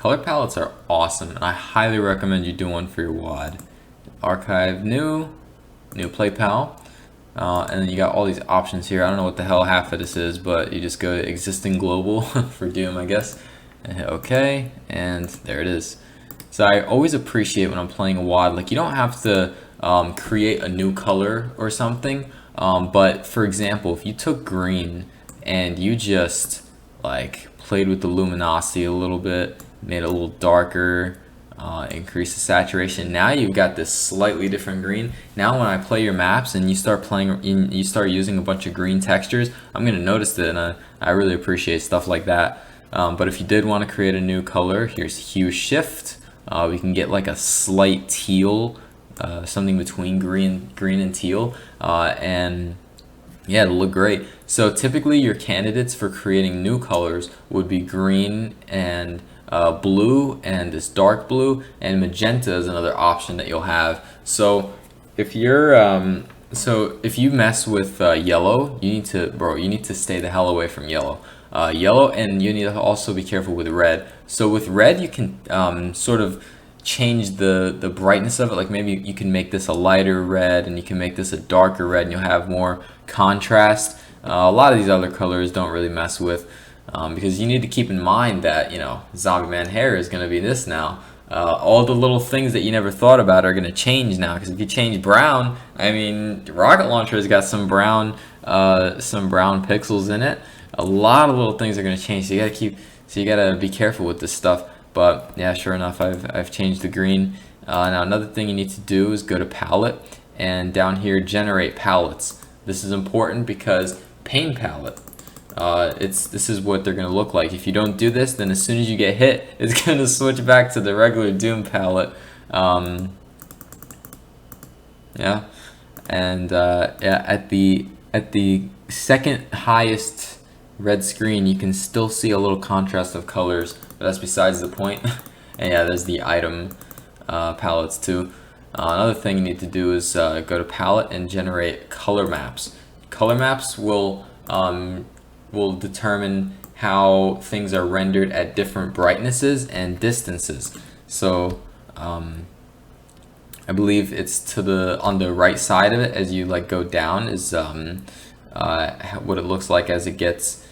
color palettes are awesome, and I highly recommend you do one for your WAD. Archive new play pal, and then you got all these options here. I don't know what the hell half of this is, but you just go to existing global for Doom, I guess, and hit OK, and there it is. So I always appreciate when I'm playing a WAD, like you don't have to create a new color or something, but for example, if you took green and you just like played with the luminosity a little bit, made it a little darker, increase the saturation, now you've got this slightly different green. Now when I play your maps and you start playing, you start using a bunch of green textures, I'm gonna notice it, and I really appreciate stuff like that. But if you did want to create a new color, here's Hue Shift. We can get like a slight teal, something between green and teal, and yeah, it'll look great. So typically your candidates for creating new colors would be green and blue and this dark blue, and magenta is another option that you'll have. So if you're if you mess with yellow, you need to stay the hell away from yellow. Yellow, and you need to also be careful with red. So with red, you can sort of change the brightness of it. Like maybe you can make this a lighter red, and you can make this a darker red, and you'll have more contrast. A lot of these other colors don't really mess with, because you need to keep in mind that, you know, Zombie Man hair is going to be this now. All the little things that you never thought about are going to change now, because if you change brown, I mean, rocket launcher has got some brown pixels in it. A lot of little things are going to change, so you gotta be careful with this stuff. But yeah, sure enough, I've changed the green. Now another thing you need to do is go to palette, and down here generate palettes. This is important because pane palette, this is what they're going to look like. If you don't do this, then as soon as you get hit, it's going to switch back to the regular Doom palette. Yeah, and yeah, at the second highest red screen, you can still see a little contrast of colors, but that's besides the point. And yeah, there's the item palettes too. Another thing you need to do is go to palette and generate color maps. Color maps will determine how things are rendered at different brightnesses and distances. So I believe it's on the right side of it, as you like go down, is what it looks like as it gets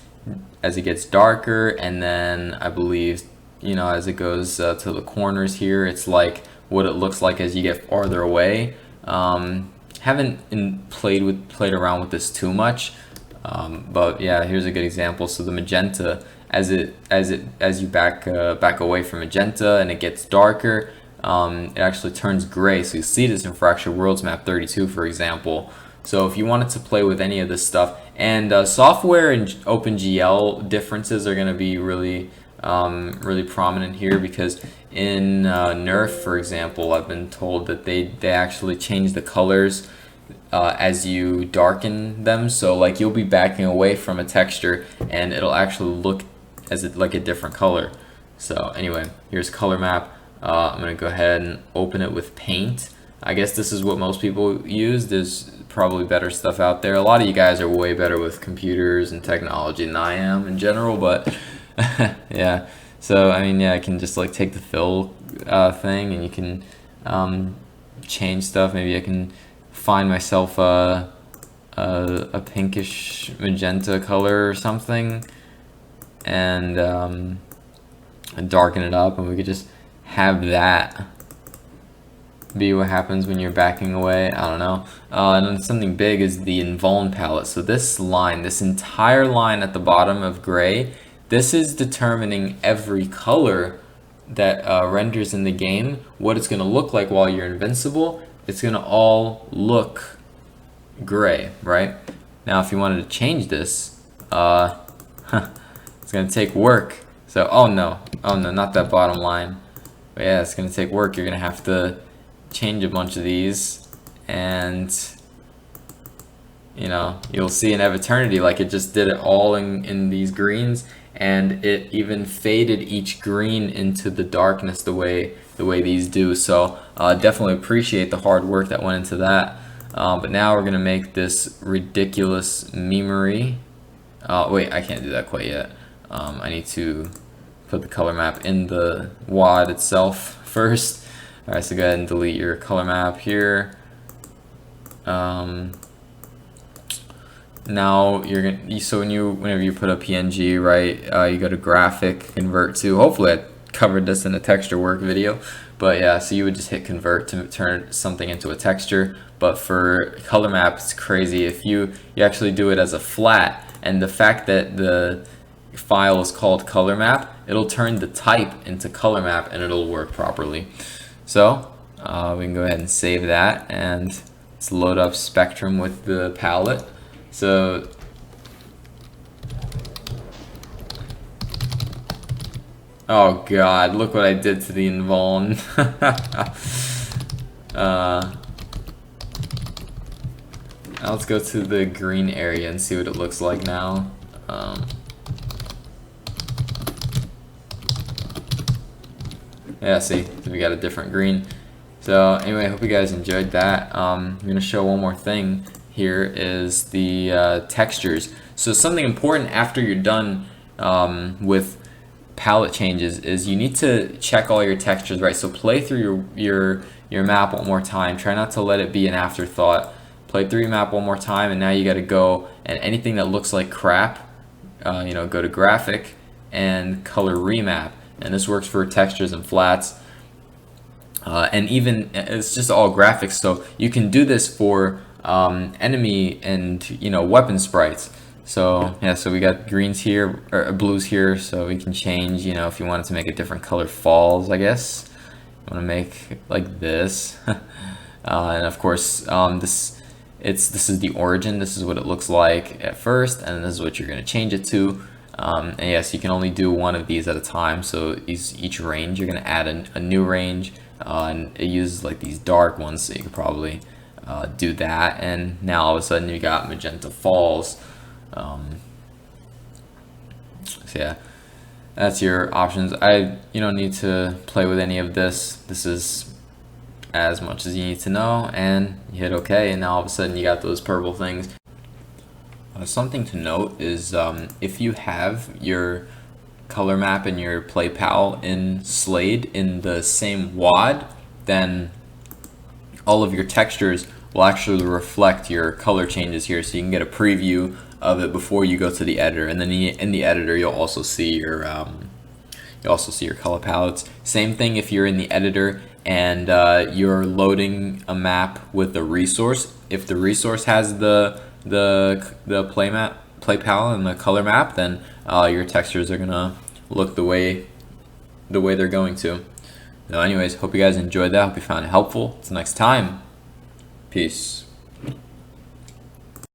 darker, and then I believe, you know, as it goes to the corners here, it's like what it looks like as you get farther away. Haven't played around with this too much, but yeah, here's a good example. So the magenta, as you back away from magenta and it gets darker, it actually turns gray. So you see this in Fractured Worlds map 32, for example. So if you wanted to play with any of this stuff, and software and OpenGL differences are going to be really prominent here, because in Nerf, for example, I've been told that they actually change the colors as you darken them. So like you'll be backing away from a texture and it'll actually look like a different color. So anyway, here's color map. I'm going to go ahead and open it with Paint. I guess this is what most people use. There's probably better stuff out there. A lot of you guys are way better with computers and technology than I am in general, but yeah. So I mean, yeah, I can just like take the fill thing, and you can change stuff. Maybe I can find myself a pinkish magenta color or something, and darken it up, and we could just have that be what happens when you're backing away. I don't know. And then something big is the invuln palette. So this entire line at the bottom of gray, this is determining every color that renders in the game, what it's going to look like while you're invincible. It's going to all look gray, right? Now if you wanted to change this, it's going to take work. So oh no, not that bottom line. But yeah, it's going to take work. You're going to have to change a bunch of these, and you know, you'll see in Eternity, like it just did it all in these greens, and it even faded each green into the darkness the way these do. So definitely appreciate the hard work that went into that. But now we're gonna make this ridiculous memery. Wait, I can't do that quite yet. I need to put the color map in the WAD itself first. All right, so go ahead and delete your color map here. Now you're gonna, so whenever you put a PNG, right, you go to graphic, convert to, hopefully I covered this in a texture work video, but yeah, so you would just hit convert to turn something into a texture. But for color map, it's crazy. If you actually do it as a flat, and the fact that the file is called color map, it'll turn the type into color map and it'll work properly. So we can go ahead and save that, and let's load up Spectrum with the palette. So oh god, look what I did to the invuln. Now let's go to the green area and see what it looks like now. Yeah, see, we got a different green. So anyway, I hope you guys enjoyed that. I'm gonna show one more thing. Here is the textures. So something important after you're done with palette changes is you need to check all your textures, right? So play through your map one more time. Try not to let it be an afterthought. Play through your map one more time, and now you got to go and anything that looks like crap, go to graphic and color remap, and this works for textures and flats. And even it's just all graphics, so you can do this for enemy and weapon sprites. So yeah, so we got greens here or blues here, so we can change, if you wanted to make a different color falls, I guess you want to make like this. And of course this is the origin. This is what it looks like at first, and this is what you're going to change it to. And yes, you can only do one of these at a time, so each range you're going to add a new range, and it uses like these dark ones, so you can probably do that, and now all of a sudden you got magenta falls. So yeah, that's your options. You don't need to play with any of this. This is as much as you need to know, and you hit OK, and now all of a sudden you got those purple things. Something to note is if you have your color map and your play pal in Slade in the same WAD, then all of your textures will actually reflect your color changes here, so you can get a preview of it before you go to the editor, and then in the editor you'll also see your color palettes. Same thing if you're in the editor and you're loading a map with a resource. If the resource has the play pal and the color map, then your textures are gonna look the way they're going to. So anyways, hope you guys enjoyed that. Hope you found it helpful. Until next time, peace.